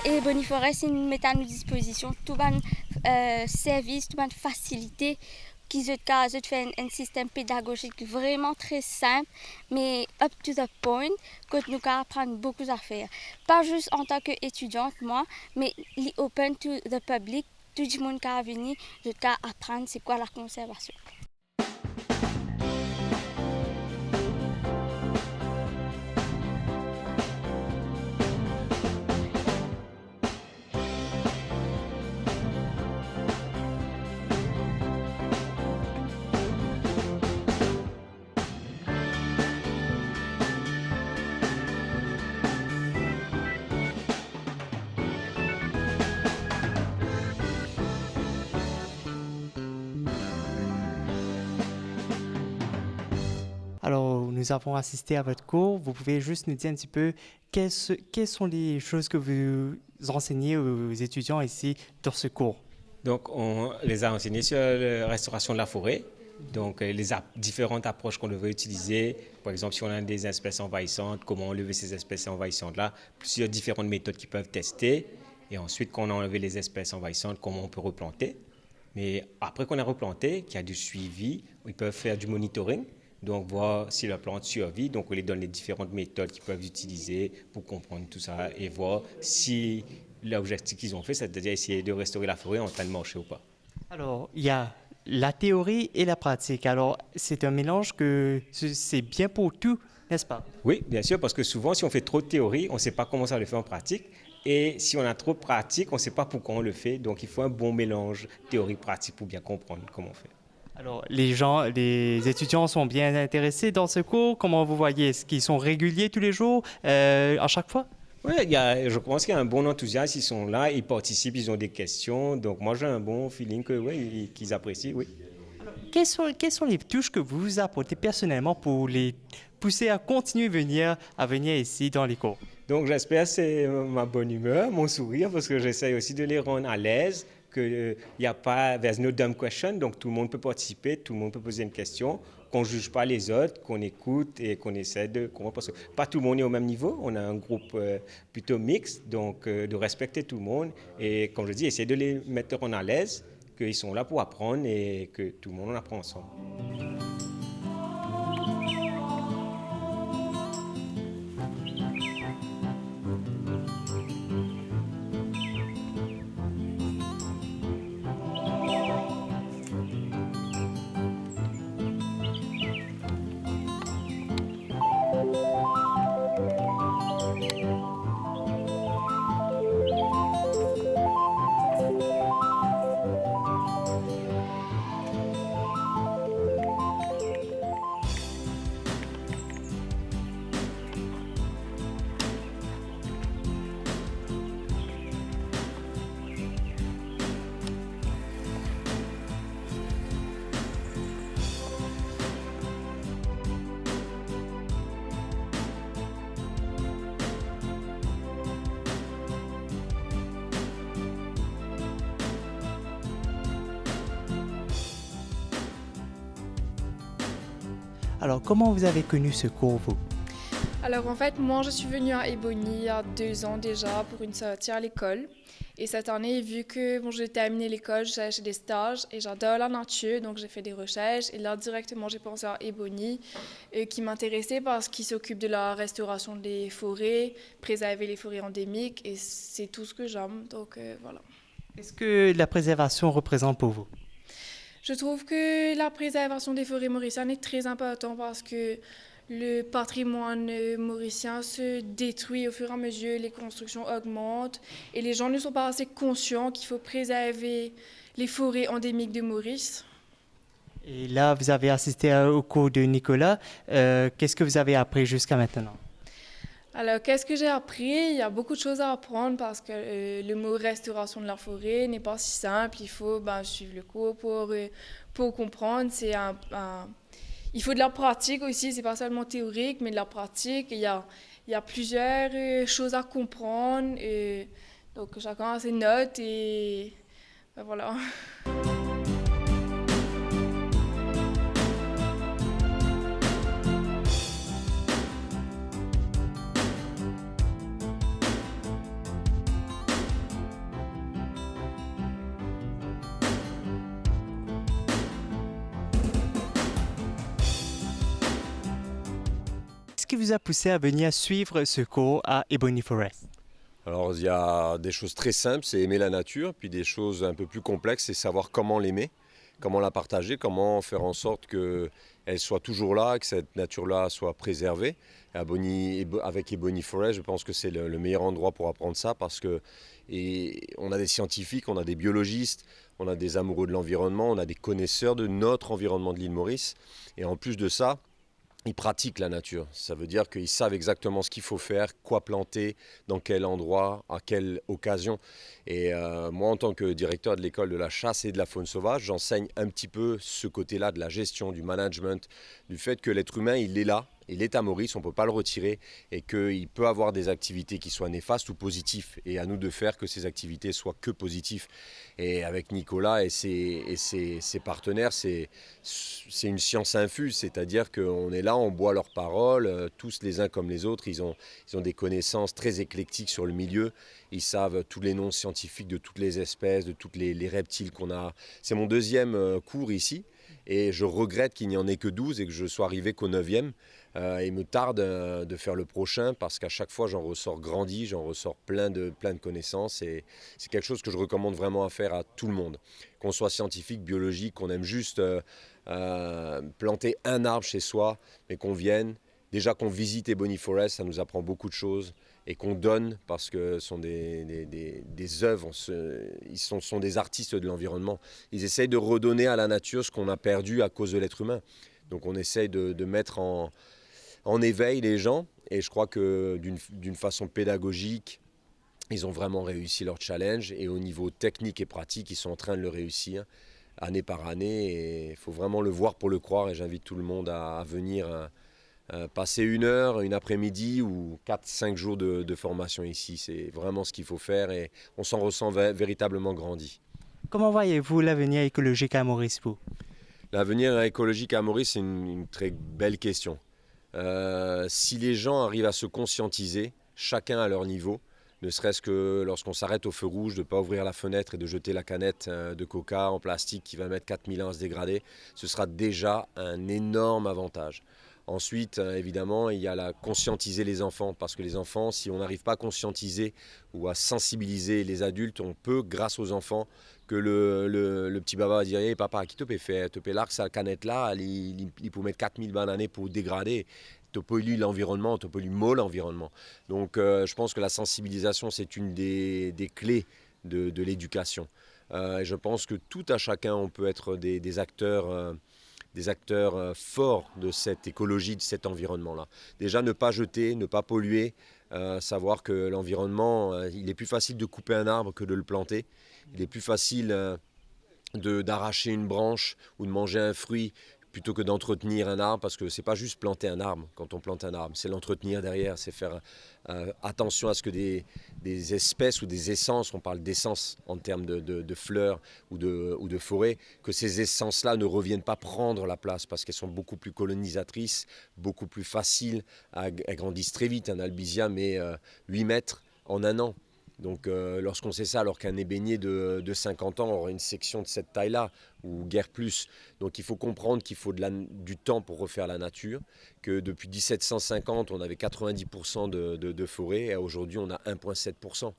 et Boniforest met à nos dispositions tout service, tout facilité qui fait un système pédagogique vraiment très simple, mais up to the point, que nous apprendre beaucoup à faire. Pas juste en tant qu'étudiante, moi, mais open to the public, tout le monde qui a venu, je apprendre c'est quoi la conservation. Alors, nous avons assisté à votre cours. Vous pouvez juste nous dire un petit peu quelles sont les choses que vous enseignez aux étudiants ici dans ce cours? Donc, on les a enseignés sur la restauration de la forêt. Donc, différentes approches qu'on devrait utiliser. Par exemple, si on a des espèces envahissantes, comment enlever ces espèces envahissantes-là. Plusieurs différentes méthodes qu'ils peuvent tester. Et ensuite, quand on a enlevé les espèces envahissantes, comment on peut replanter. Mais après qu'on a replanté, qu'il y a du suivi, ils peuvent faire du monitoring. Donc, voir si la plante survit. Donc, on les donne les différentes méthodes qu'ils peuvent utiliser pour comprendre tout ça et voir si l'objectif qu'ils ont fait, c'est-à-dire essayer de restaurer la forêt, est en train de marcher ou pas. Alors, il y a la théorie et la pratique. Alors, c'est un mélange que c'est bien pour tout, n'est-ce pas? Oui, bien sûr, parce que souvent, si on fait trop de théorie, on ne sait pas comment ça le fait en pratique. Et si on a trop de pratique, on ne sait pas pourquoi on le fait. Donc, il faut un bon mélange théorie-pratique pour bien comprendre comment on fait. Alors, les étudiants sont bien intéressés dans ce cours. Comment vous voyez? Est-ce qu'ils sont réguliers tous les jours, à chaque fois? Oui, je pense qu'il y a un bon enthousiasme. Ils sont là, ils participent, ils ont des questions. Donc, moi, j'ai un bon feeling qu'ils apprécient, oui. Alors, quelles sont les touches que vous apportez personnellement pour les pousser à continuer à venir ici dans les cours? Donc, j'espère que c'est ma bonne humeur, mon sourire, parce que j'essaie aussi de les rendre à l'aise. Qu'il n'y a pas, there's no dumb question, donc tout le monde peut participer, tout le monde peut poser une question, qu'on ne juge pas les autres, qu'on écoute et qu'on essaie de comprendre. Parce que pas tout le monde est au même niveau, on a un groupe plutôt mixte, donc de respecter tout le monde. Et comme je dis, essayer de les mettre en à l'aise, qu'ils sont là pour apprendre et que tout le monde en apprend ensemble. Alors, comment vous avez connu ce cours, vous? Alors en fait, moi je suis venue à Ebony il y a 2 ans déjà pour une sortie à l'école. Et cette année, vu que j'ai terminé l'école, j'ai cherché des stages et j'adore la nature, donc j'ai fait des recherches. Et là, directement, j'ai pensé à Ebony, qui m'intéressait parce qu'il s'occupe de la restauration des forêts, préserver les forêts endémiques, et c'est tout ce que j'aime, donc voilà. Qu'est-ce que la préservation représente pour vous? Je trouve que la préservation des forêts mauriciennes est très importante parce que le patrimoine mauricien se détruit au fur et à mesure, les constructions augmentent et les gens ne sont pas assez conscients qu'il faut préserver les forêts endémiques de Maurice. Et là, vous avez assisté au cours de Nicolas. Qu'est-ce que vous avez appris jusqu'à maintenant? Alors, qu'est-ce que j'ai appris? Il y a beaucoup de choses à apprendre parce que le mot restauration de la forêt n'est pas si simple. Il faut suivre le cours pour comprendre. Il faut de la pratique aussi, c'est pas seulement théorique, mais de la pratique. Il y a plusieurs choses à comprendre. Donc, chacun a ses notes et voilà. qu'est-ce qui vous a poussé à venir suivre ce cours à Ebony Forest? Alors il y a des choses très simples, c'est aimer la nature, puis des choses un peu plus complexes, c'est savoir comment l'aimer, comment la partager, comment faire en sorte qu'elle soit toujours là, que cette nature-là soit préservée. Avec Ebony Forest, je pense que c'est le meilleur endroit pour apprendre ça parce que on a des scientifiques, on a des biologistes, on a des amoureux de l'environnement, on a des connaisseurs de notre environnement de l'île Maurice. Et en plus de ça, ils pratiquent la nature. Ça veut dire qu'ils savent exactement ce qu'il faut faire, quoi planter, dans quel endroit, à quelle occasion. Et moi, en tant que directeur de l'école de la chasse et de la faune sauvage, j'enseigne un petit peu ce côté-là de la gestion, du management, du fait que l'être humain, il est là. Il est à Maurice, on ne peut pas le retirer et qu'il peut avoir des activités qui soient néfastes ou positives. Et à nous de faire que ces activités soient que positives. Et avec Nicolas et ses partenaires, c'est une science infuse. C'est-à-dire qu'on est là, on boit leurs paroles, tous les uns comme les autres. Ils ont des connaissances très éclectiques sur le milieu. Ils savent tous les noms scientifiques de toutes les espèces, de tous les reptiles qu'on a. C'est mon deuxième cours ici. Et je regrette qu'il n'y en ait que 12 et que je sois arrivé qu'au 9e. Il me tarde de faire le prochain parce qu'à chaque fois j'en ressors grandi, j'en ressors plein de connaissances et c'est quelque chose que je recommande vraiment à faire à tout le monde. Qu'on soit scientifique, biologique, qu'on aime juste planter un arbre chez soi, mais qu'on vienne, déjà qu'on visite Ebony Forest, ça nous apprend beaucoup de choses et qu'on donne parce que ce sont des œuvres, ils sont des artistes de l'environnement. Ils essayent de redonner à la nature ce qu'on a perdu à cause de l'être humain. Donc on essaye de mettre en éveil les gens et je crois que d'une façon pédagogique, ils ont vraiment réussi leur challenge et au niveau technique et pratique, ils sont en train de le réussir année par année et il faut vraiment le voir pour le croire et j'invite tout le monde à venir passer une heure, une après-midi ou 4-5 jours de formation ici. C'est vraiment ce qu'il faut faire et on s'en ressent véritablement grandi. Comment voyez-vous l'avenir écologique à Maurice? L'avenir écologique à Maurice, c'est une très belle question. Si les gens arrivent à se conscientiser, chacun à leur niveau, ne serait-ce que lorsqu'on s'arrête au feu rouge, de ne pas ouvrir la fenêtre et de jeter la canette de coca en plastique qui va mettre 4000 ans à se dégrader, ce sera déjà un énorme avantage. Ensuite, évidemment, il y a la conscientiser les enfants, parce que les enfants, si on n'arrive pas à conscientiser ou à sensibiliser les adultes, on peut, grâce aux enfants, que le petit baba va dire hey, « Papa, qui te peut faire? Te peut l'arc, sa canette-là, il peut mettre 4000 bananes pour dégrader. » Tu pollues l'environnement, tu pollues l'environnement. Donc je pense que la sensibilisation, c'est une des clés de l'éducation. Je pense que tout à chacun, on peut être des acteurs forts de cette écologie, de cet environnement-là. Déjà, ne pas jeter, ne pas polluer, savoir que l'environnement, il est plus facile de couper un arbre que de le planter. Il est plus facile d'arracher une branche ou de manger un fruit plutôt que d'entretenir un arbre, parce que ce n'est pas juste planter un arbre quand on plante un arbre, c'est l'entretenir derrière, c'est faire attention à ce que des espèces ou des essences, on parle d'essences en termes de fleurs ou de forêts, que ces essences-là ne reviennent pas prendre la place, parce qu'elles sont beaucoup plus colonisatrices, beaucoup plus faciles, elles grandissent très vite, un albizia met 8 mètres en un an. Donc lorsqu'on sait ça, alors qu'un ébénier de 50 ans aura une section de cette taille-là, ou guère plus. Donc il faut comprendre qu'il faut du temps pour refaire la nature, que depuis 1750, on avait 90% de forêt, et aujourd'hui on a 1,7%.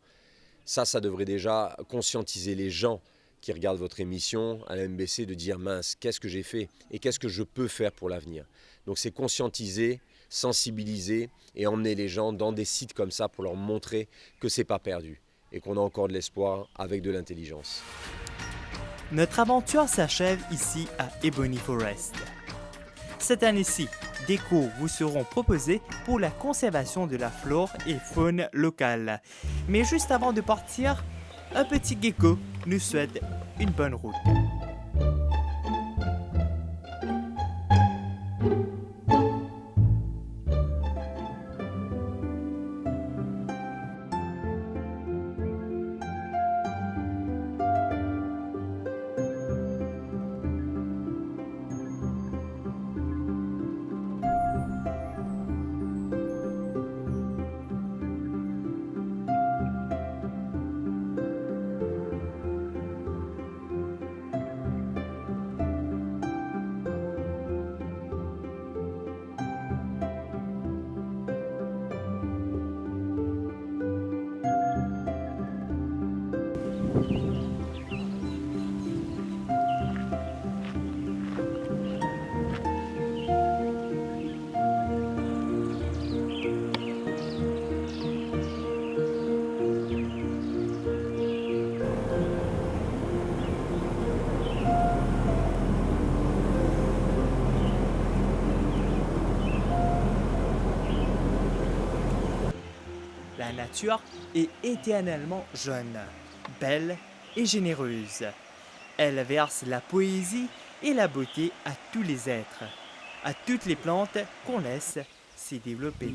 Ça devrait déjà conscientiser les gens qui regardent votre émission à la MBC de dire mince, qu'est-ce que j'ai fait et qu'est-ce que je peux faire pour l'avenir. Donc c'est conscientiser, sensibiliser et emmener les gens dans des sites comme ça pour leur montrer que c'est pas perdu et qu'on a encore de l'espoir avec de l'intelligence. Notre aventure s'achève ici à Ebony Forest. Cette année-ci, des cours vous seront proposés pour la conservation de la flore et faune locale. Mais juste avant de partir, un petit gecko nous souhaite une bonne route. La nature est éternellement jeune, belle et généreuse. Elle verse la poésie et la beauté à tous les êtres, à toutes les plantes qu'on laisse s'y développer.